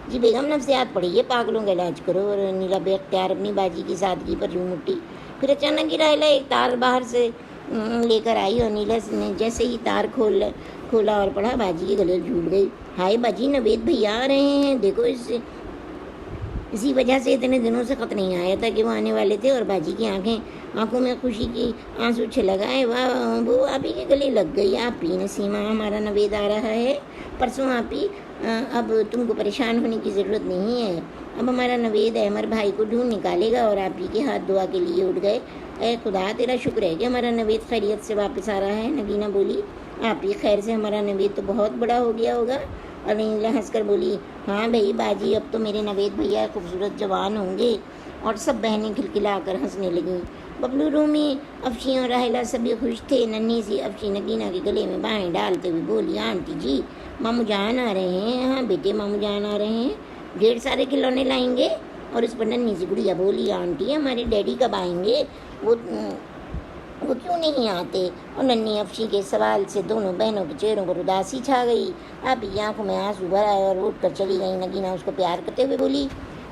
جی بیگم نفسیات پڑھی ہے، پاگلوں کا علاج کرو۔ اور انیلا بے اختیار اپنی باجی کی سادگی پر جھوم اٹھی۔ پھر اچانک گرائلا ایک تار باہر سے لے کر آئی، اور انیلا نے جیسے ہی تار کھولا اور پڑھا، باجی کے گلے جھوٹ گئی۔ ہائے باجی، نوید بھیا آ رہے ہیں، دیکھو اسی وجہ سے اتنے دنوں سے خط نہیں آیا تھا کہ وہ آنے والے تھے، اور باجی کی آنکھوں میں خوشی کی آنسو چھلکائے۔ واہ، وہ آپ ہی کے گلے لگ گئی۔ آپ ہی نسیمہ، ہمارا نوید آ رہا ہے پرسوں۔ آپ ہی اب تم کو پریشان ہونے کی ضرورت نہیں ہے، اب ہمارا نوید احمر بھائی کو ڈھونڈ نکالے گا۔ اور آپ ہی کے ہاتھ دعا کے لیے اٹھ گئے۔ اے خدا، تیرا شکر ہے کہ ہمارا نوید خیریت سے واپس آ رہا ہے۔ نگینہ بولی، آپ ہی خیر سے، ہمارا نوید تو بہت بڑا ہو گیا ہوگا۔ اور نیلا ہنس کر بولی، ہاں بھائی باجی، اب تو میرے نوید بھیا خوبصورت جوان ہوں گے۔ اور سب بہنیں کھلکھلا کر ہنسنے لگیں۔ ببلو، رومی، افشی اور راحلہ سبھی خوش تھے۔ ننھی سی افشی نگینہ کے گلے میں بائیں ڈالتے ہوئے بولی، آنٹی جی، ماموں جان آ رہے ہیں۔ ہاں بیٹے، ماموں جان آ رہے ہیں، ڈھیر سارے کھلونے لائیں گے۔ اور اس پر ننھی سی گڑیا بولی، آنٹی ہمارے ڈیڈی کب آئیں گے؟ وہ کیوں نہیں آتے؟ اور ننھی افشی کے سوال سے دونوں بہنوں کے چہروں پر اداسی چھا گئی۔ آپ ہی آنکھوں میں آنسو بھر آئے اور اٹھ کر چلی گئی۔ نگینہ اس کو پیار کرتے ہوئے بولی،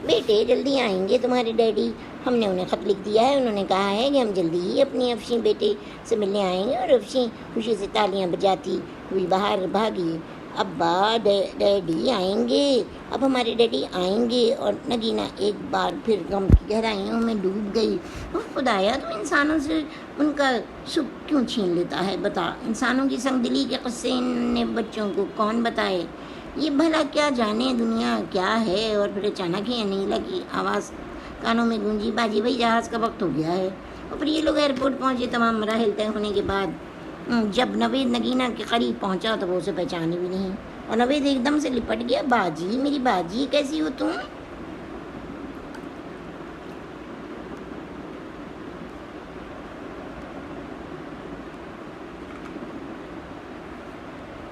بیٹے جلدی آئیں گے تمہارے ڈیڈی، ہم نے انہیں خط لکھ دیا ہے، انہوں نے کہا ہے کہ ہم جلدی ہی اپنی افشی بیٹے سے ملنے آئیں گے۔ اور افشی خوشی سے تالیاں بجاتی ہوئی باہر بھاگی۔ ابا، ڈیڈی آئیں گے، اب ہمارے ڈیڈی آئیں گے۔ اور نگینہ ایک بار پھر غم کی گہرائیوں میں ڈوب گئی۔ خدایا، تو انسانوں سے ان کا سکھ کیوں چھین لیتا ہے؟ بتا، انسانوں کی سنگ دلی کے قصے ان بچوں کو کون بتائے؟ یہ بھلا کیا جانے دنیا کیا ہے؟ اور پھر اچانک ہی انیلا کی آواز کانوں میں گونجی، باجی بھائی جہاز کا وقت ہو گیا ہے۔ اور پھر یہ لوگ ایئرپورٹ پہنچے۔ تمام مراحل طے ہونے کے بعد جب نوید نگینہ کے قریب پہنچا تو وہ اسے پہچانے بھی نہیں، اور نوید ایک دم سے لپٹ گیا۔ باجی، میری باجی، کیسی ہو تم؟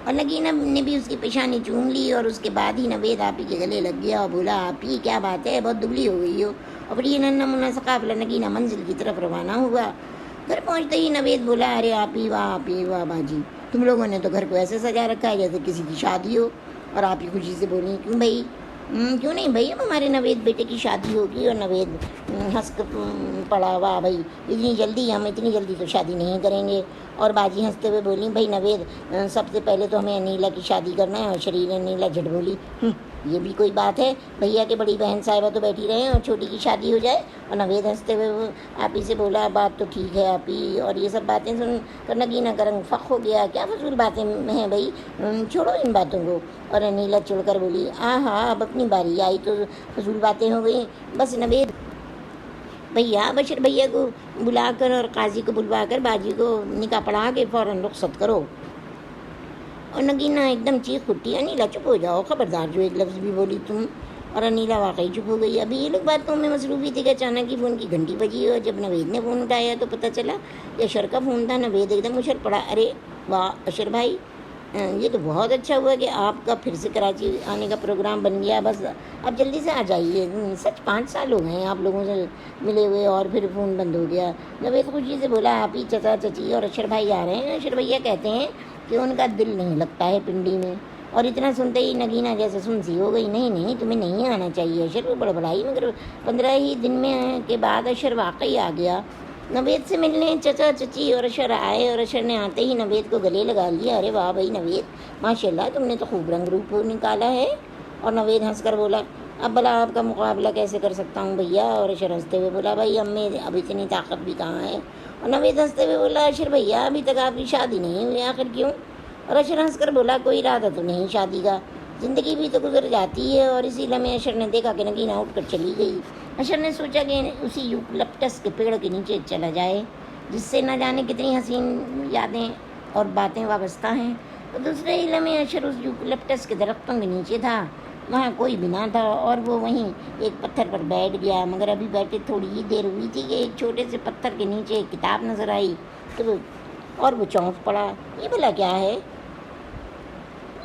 اور نگینہ نے بھی اس کی پیشانی چوم لی، اور اس کے بعد ہی نوید آپ ہی کے گلے لگ گیا اور بولا، آپ ہی کیا بات ہے، بہت دبلی ہو گئی ہو۔ اور پھر یہ ننھا منھا سا قافلہ نگینہ منزل کی طرف روانہ ہوا۔ گھر پہنچتے ہی نوید بولا، ارے آپ ہی واہ، آپ ہی واہ باجی، تم لوگوں نے تو گھر کو ایسے سجا رکھا ہے جیسے کسی کی شادی ہو۔ اور آپ ہی خوشی سے بولی، کیوں بھائی؟ کیوں نہیں بھائی، اب ہمارے نوید بیٹے کی شادی ہوگی۔ اور نوید ہنس کر پڑا، واہ بھائی، اتنی جلدی؟ ہم اتنی جلدی تو شادی نہیں کریں گے۔ اور باجی ہنستے ہوئے بولی، بھائی نوید، سب سے پہلے تو ہمیں انیلا کی شادی کرنا ہے۔ اور شریر انیلا جھٹ بولی، یہ بھی کوئی بات ہے؟ بھیا کی بڑی بہن صاحبہ تو بیٹھی رہیں اور چھوٹی کی شادی ہو جائے۔ اور نوید ہنستے ہوئے آپ ہی سے بولا، بات تو ٹھیک ہے آپ ہی۔ اور یہ سب باتیں سن کر نگینہ کا رنگ فخ ہو گیا، کیا فضول باتیں ہیں بھائی، چھوڑو ان باتوں کو۔ اور انیلا چڑھ کر بولی، ہاں اب اپنی باری آئی تو فضول باتیں ہو گئیں۔ بس نوید بھیا، بشر بھیا کو بلا کر اور قاضی کو بلوا کر باجی کو نکاح پڑھا کے فوراً رخصت کرو۔ اور نگینہ ایک دم چیخ اٹھی، انیلا چپ ہو جاؤ، خبردار جو ایک لفظ بھی بولی تم۔ اور انیلا واقعی چپ ہو گئی۔ ابھی یہ لوگ باتوں میں مصروف ہی تھے کہ اچانک ہی فون کی گھنٹی بجی، اور جب نوید نے فون اٹھایا تو پتہ چلا کہ اشر کا فون تھا۔ نوید ایک دم اچھل پڑا، ارے واہ اشر بھائی، یہ تو بہت اچھا ہوا کہ آپ کا پھر سے کراچی آنے کا پروگرام بن گیا، بس اب جلدی سے آ جائیے۔ سچ 5 سال ہو گئے ہیں آپ لوگوں سے ملے ہوئے اور پھر فون بند ہو گیا۔ نوید خوشی سے بولا، آپ ہی چچا چچی اور اشر بھائی آ رہے ہیں۔ اشر بھیا کہتے ہیں کہ ان کا دل نہیں لگتا ہے پنڈی میں۔ اور اتنا سنتے ہی نگینہ جیسے سنسی ہو گئی، نہیں نہیں، تمہیں نہیں آنا چاہیے اشر، وہ بڑبڑائی، مگر 15 ہی دن میں کے بعد اشر واقعی آ گیا نوید سے ملنے۔ چچا چچی اور اشر آئے، اور اشر نے آتے ہی نوید کو گلے لگا لیا۔ ارے واہ بھائی نوید، ماشاء اللہ، تم نے تو خوب رنگ روپ نکالا ہے۔ اور نوید ہنس کر بولا، اب بھلا آپ کا مقابلہ کیسے کر سکتا ہوں بھیا؟ اور اشر ہنستے ہوئے بولا، بھائی ہم میں اب اتنی طاقت بھی کہاں ہے۔ اور نوید ہنستے ہوئے بولا، اشر بھیا ابھی تک آپ کی شادی نہیں ہوئی، آخر کیوں؟ اور اشر ہنس کر بولا، کوئی ارادہ تو نہیں شادی کا، زندگی بھی تو گزر جاتی ہے۔ اور اسی لمحے اشر نے دیکھا کہ نگینہ اٹھ کر چلی گئی۔ اشر نے سوچا کہ اسی یوکلپٹس کے پیڑ کے نیچے چلا جائے، جس سے نہ جانے کتنی حسین یادیں اور باتیں وابستہ ہیں۔ تو دوسرے ہی لمحے اشر اس یوکلپٹس کے درختوں کے نیچے تھا، وہاں کوئی بھی نہ تھا، اور وہ وہیں ایک پتھر پر بیٹھ گیا۔ مگر ابھی بیٹھے تھوڑی ہی دیر ہوئی تھی کہ ایک چھوٹے سے پتھر کے نیچے ایک کتاب نظر آئی، تو وہ چونک پڑا، یہ بھلا کیا ہے،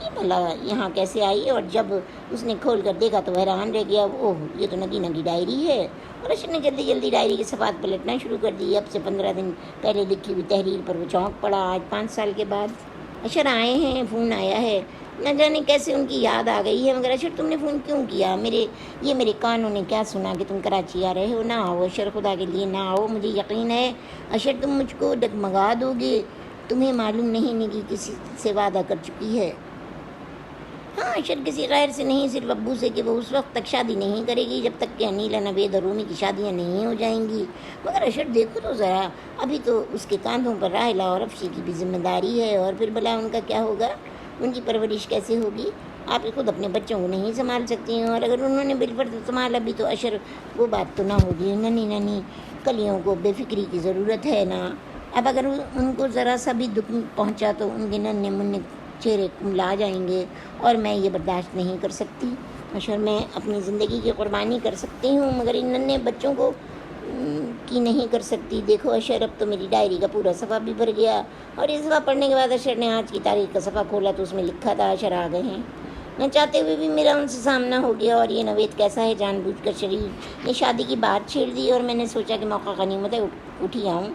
یہ بھلا یہاں کیسے آئی؟ اور جب اس نے کھول کر دیکھا تو حیران رہ گیا، اوہ یہ تو نگینہ کی ڈائری ہے۔ اور اشر نے جلدی جلدی ڈائری کے صفحات پلٹنا شروع کر دی۔ اب سے 15 دن پہلے لکھی ہوئی تحریر پر وہ چونک پڑا۔ آج 5 سال کے بعد اشر آئے ہیں، فون آیا ہے، نہ جانے کیسے ان کی یاد آ گئی ہے۔ مگر اشر تم نے فون کیوں کیا؟ میرے کانوں نے کیا سنا کہ تم کراچی آ رہے ہو؟ نہ آؤ اشر، خدا کے لیے نہ آؤ، مجھے یقین ہے اشر تم مجھ کو ڈگمگا دو گے۔ تمہیں معلوم نہیں نگی کسی سے وعدہ کر چکی ہے؟ ہاں اشر کسی غیر سے نہیں، صرف ابو سے، کہ وہ اس وقت تک شادی نہیں کرے گی جب تک کہ انیلا، نوید اور رومی کی شادیاں نہیں ہو جائیں گی۔ مگر اشر دیکھو تو ذرا، ابھی تو اس کے کاندھوں پر راحلہ اور افشی کی بھی ذمہ داری ہے، اور پھر بھلا ان کا کیا ہوگا؟ ان کی پرورش کیسے ہوگی؟ آپ خود اپنے بچوں کو نہیں سنبھال سکتی ہیں، اور اگر انہوں نے بالفرض سنبھالا بھی تو اشر وہ بات تو نہ ہوگی، ننھی ننھی کلیوں کو بے فکری کی ضرورت ہے نا۔ اب اگر ان کو ذرا سا بھی دکھ پہنچا تو ان کے ننھے منھے چہرے کملا جائیں گے، اور میں یہ برداشت نہیں کر سکتی۔ اشر میں اپنی زندگی کی قربانی کر سکتی ہوں مگر ان ننھے بچوں کو کی نہیں کر سکتی۔ دیکھو اشر، اب تو میری ڈائری کا پورا صفحہ بھی بھر گیا، اور یہ صفحہ پڑھنے کے بعد اشر نے آج کی تاریخ کا صفحہ کھولا تو اس میں لکھا تھا اشر آ گئے ہیں۔ نہ چاہتے ہوئے بھی میرا ان سے سامنا ہو گیا، اور یہ نوید کیسا ہے، جان بوجھ کر شریف نے شادی کی بات چھیڑ دی، اور میں نے سوچا کہ موقع غنیمت ہے اٹھی آؤں،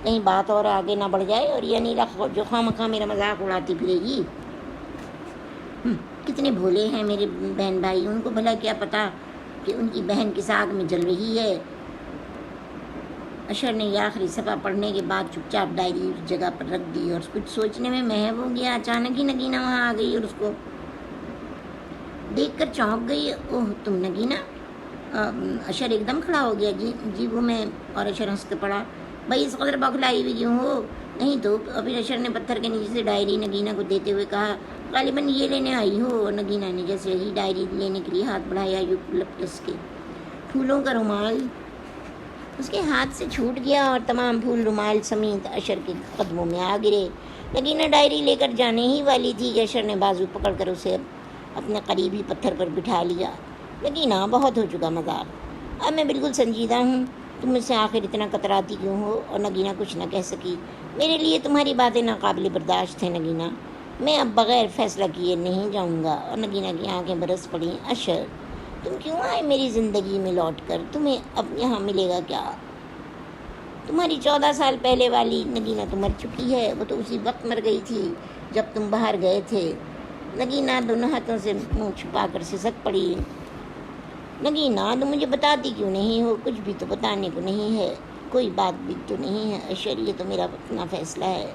کہیں بات اور آگے نہ بڑھ جائے، اور یہ انیلا جو خواہ میرا مذاق اڑاتی پھرے گی۔ کتنے بھولے ہیں میرے بہن بھائی، ان کو بھلا کیا پتہ کہ ان کی بہن کس آگ میں جل رہی ہے۔ اشر نے یہ آخری صفحہ پڑھنے کے بعد چپ چاپ ڈائری اس جگہ پر رکھ دی، اور کچھ سوچنے میں محو ہو گیا۔ اچانک ہی نگینہ وہاں آ گئی اور اس کو دیکھ کر چونک گئی۔ اوہ تم نگینہ! اشر ایک دم کھڑا ہو گیا۔ جی وہ میں، اور اشر ہنس کے پڑا، بھائی اس قدر بوکھلائی ہوئی کیوں ہو؟ نہیں تو پھر اشر نے پتھر کے نیچے سے ڈائری نگینہ کو دیتے ہوئے کہا، غالباً یہ لینے آئی ہو۔ اور نگینہ نے جیسے ہی ڈائری لینے کے لیے ہاتھ بڑھایا، یوکلپٹس کے پھولوں کا رومال اس کے ہاتھ سے چھوٹ گیا، اور تمام پھول رومال سمیت اشر کے قدموں میں آ گرے۔ نگینہ ڈائری لے کر جانے ہی والی تھی کہ اشر نے بازو پکڑ کر اسے اپنے قریبی پتھر پر بٹھا لیا۔ نگینہ بہت ہو چکا مذاق، اب میں بالکل سنجیدہ ہوں، تم مجھ سے آخر اتنا کتراتی کیوں ہو؟ اور نگینہ کچھ نہ کہہ سکی۔ میرے لیے تمہاری باتیں ناقابل برداشت ہیں نگینہ، میں اب بغیر فیصلہ کیے نہیں جاؤں گا۔ اور نگینہ کی آنکھیں برس پڑیں۔ اشر تم کیوں آئے میری زندگی میں لوٹ کر؟ تمہیں اب یہاں ملے گا کیا؟ تمہاری 14 سال پہلے والی نگینہ تو مر چکی ہے، وہ تو اسی وقت مر گئی تھی جب تم باہر گئے تھے۔ نگینہ دونوں ہاتھوں سے منہ چھپا کر سسک پڑی۔ نگینہ تم مجھے بتاتی کیوں نہیں ہو؟ کچھ بھی تو بتانے کو نہیں ہے، کوئی بات بھی تو نہیں ہے اشر، یہ تو میرا اپنا فیصلہ ہے۔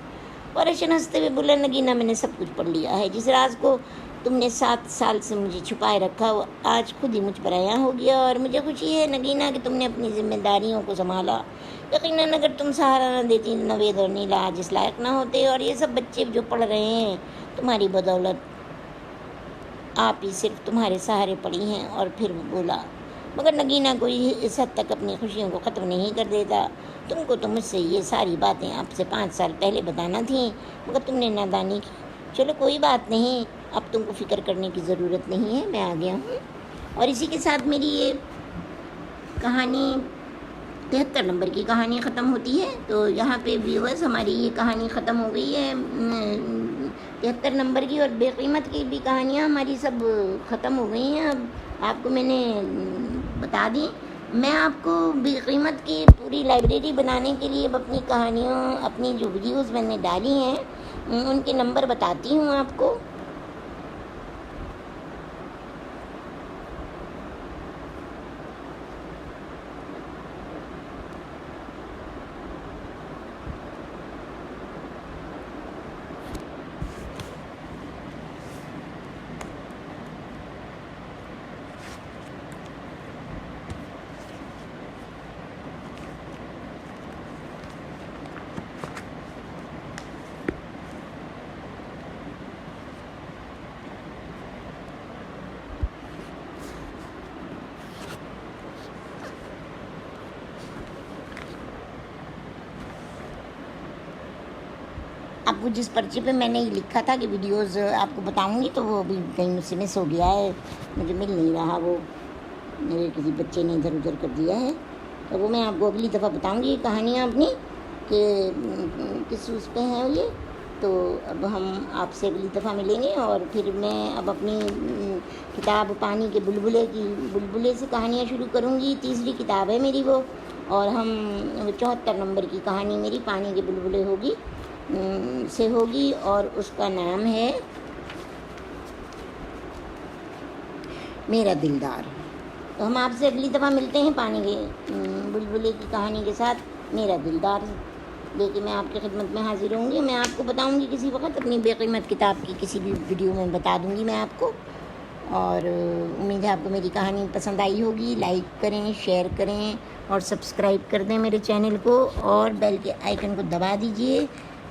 اور اشر ہنستے ہوئے بولا، نگینہ میں نے سب کچھ پڑھ لیا ہے، جس راز کو تم نے 7 سال سے مجھے چھپائے رکھا وہ آج خود ہی مجھ پر عیاں ہو گیا، اور مجھے خوشی ہے نگینہ کہ تم نے اپنی ذمہ داریوں کو سنبھالا۔ یقیناً اگر تم سہارا نہ دیتی نوید اور نیلا آج اس لائق نہ ہوتے، اور یہ سب بچے جو پڑھ رہے ہیں تمہاری بدولت، آپ ہی صرف تمہارے سہارے پڑی ہیں۔ اور پھر وہ بولا، مگر نگینہ کوئی اس حد تک اپنی خوشیوں کو ختم نہیں کر دیتا۔ تم کو تو مجھ سے یہ ساری باتیں اب سے 5 سال پہلے بتانا تھیں، مگر تم نے نادانی کی۔ چلو کوئی بات نہیں، اب تم کو فکر کرنے کی ضرورت نہیں ہے، میں آ گیا ہوں۔ اور اسی کے ساتھ میری یہ کہانی 73 نمبر کی کہانی ختم ہوتی ہے۔ تو یہاں پہ ویورز ہماری یہ کہانی ختم ہو گئی ہے 73 نمبر کی، اور بے قیمت کی بھی کہانیاں ہماری سب ختم ہو گئی ہیں۔ اب آپ کو میں نے بتا دی، میں آپ کو بے قیمت کی پوری لائبریری بنانے کے لیے اب اپنی کہانیوں، اپنی جو ویڈیوز میں نے ڈالی ہیں ان کے نمبر بتاتی ہوں آپ کو۔ آپ کو جس پرچے پہ میں نے یہ لکھا تھا کہ ویڈیوز آپ کو بتاؤں گی، تو وہ ابھی کہیں مجھ سے مس ہو گیا ہے، مجھے مل نہیں رہا، وہ میرے کسی بچے نے ادھر ادھر کر دیا ہے، تو وہ میں آپ کو اگلی دفعہ بتاؤں گی یہ کہانیاں اپنی کہ کس چیز پہ ہیں یہ۔ تو اب ہم آپ سے اگلی دفعہ ملیں گے، اور پھر میں اب اپنی کتاب پانی کے بلبلے سے کہانیاں شروع کروں گی، تیسری کتاب ہے میری وہ، اور ہم 74 نمبر کی کہانی میری پانی کے بلبلے سے ہوگی، اور اس کا نام ہے میرا دلدار۔ تو ہم آپ سے اگلی دفعہ ملتے ہیں پانی کے بلبلے کی کہانی کے ساتھ، میرا دلدار۔ لے کے میں آپ کی خدمت میں حاضر ہوں گی. میں آپ کو بتاؤں گی کسی وقت اپنی بے قیمت کتاب کی کسی بھی ویڈیو میں بتا دوں گی میں آپ کو. اور امید ہے آپ کو میری کہانی پسند آئی ہوگی. لائک کریں, شیئر کریں اور سبسکرائب کر دیں میرے چینل کو, اور بیل کے آئیکن کو دبا دیجئے.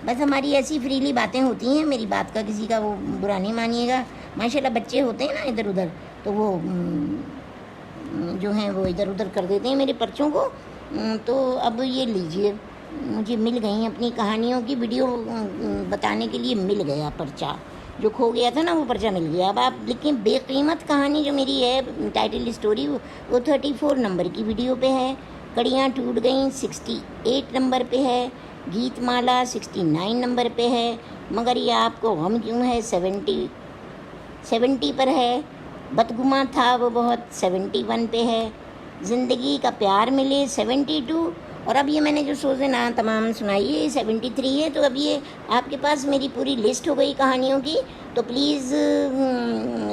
بس ہماری ایسی فریلی باتیں ہوتی ہیں, میری بات کا کسی کا وہ برا نہیں مانیے گا. ماشاءاللہ بچے ہوتے ہیں نا ادھر ادھر, تو وہ جو ہیں وہ ادھر ادھر کر دیتے ہیں میرے پرچوں کو. تو اب یہ لیجئے, مجھے مل گئی اپنی کہانیوں کی ویڈیو بتانے کے لیے مل گیا پرچہ. جو کھو گیا تھا نا وہ پرچہ مل گیا. اب آپ لکھیں بے قیمت کہانی جو میری ہے ٹائٹل اسٹوری, وہ 34 نمبر کی ویڈیو پہ ہے. کڑیاں ٹوٹ گئیں 68 نمبر پہ ہے. گیت مالا 69 نمبر پہ ہے. مگر یہ آپ کو غم کیوں ہے 70 پر ہے. بدگماں تھا وہ بہت 71 پہ ہے. زندگی کا پیار ملے 72. اور اب یہ میں نے جو سوزے نا تمام سنائی ہے 73 ہے. تو اب یہ آپ کے پاس میری پوری لسٹ ہو گئی کہانیوں کی. تو پلیز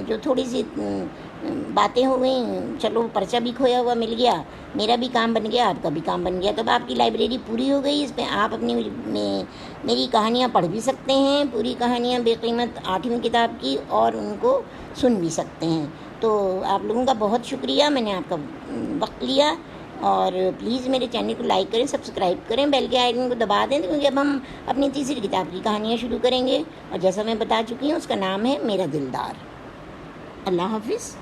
جو تھوڑی سی باتیں ہو گئیں, چلو پرچہ بھی کھویا ہوا مل گیا, میرا بھی کام بن گیا, آپ کا بھی کام بن گیا. تو اب آپ کی لائبریری پوری ہو گئی. اس پہ آپ اپنی میری کہانیاں پڑھ بھی سکتے ہیں, پوری کہانیاں بے قیمت 8ویں کتاب کی, اور ان کو سن بھی سکتے ہیں. تو آپ لوگوں کا بہت شکریہ, میں نے آپ کا وقت لیا. اور پلیز میرے چینل کو لائک کریں, سبسکرائب کریں, بیل کے آئیکن کو دبا دیں, کیونکہ اب ہم اپنی تیسری کتاب کی کہانیاں شروع کریں گے. اور جیسا میں بتا چکی ہوں اس کا نام ہے میرا دلدار. اللہ حافظ.